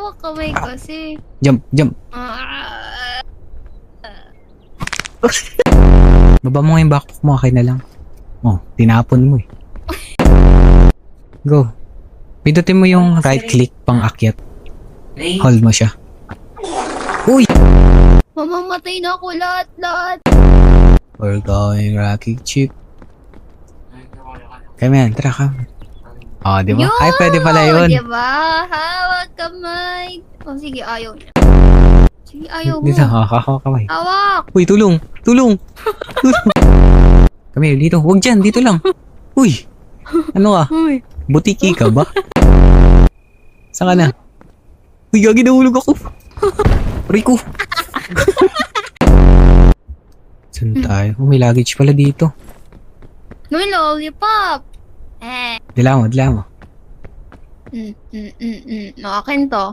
hawak kamay kasi. Jump, jump. Baba mo nga yung backpack mo, akin na lang. Oh, tinapon mo eh. Go. Pindutin mo yung right click pang akyat. Hold mo siya. Uy! Mamamatay na ako lahat. We're going rocket ship. Kaya yan, tara ka. Oh, di ba? Ay, pwede pala yun. Diba? Hawak kamay. Oh, sige, ayaw niya. Sige, ayaw mo. Dito, hawak kamay. Hawak. Uy, tulong! Tulong! Tulong! Kami, dito. Huwag dyan, dito lang. Uy! Ano ka? Uy. Butiki ka ba? Saan ka na? Uy, gagi, nahulog ako. Rico! Saan tayo? Oh, may luggage pala dito. May lollipop. Dila mo, dila mo. Akin to.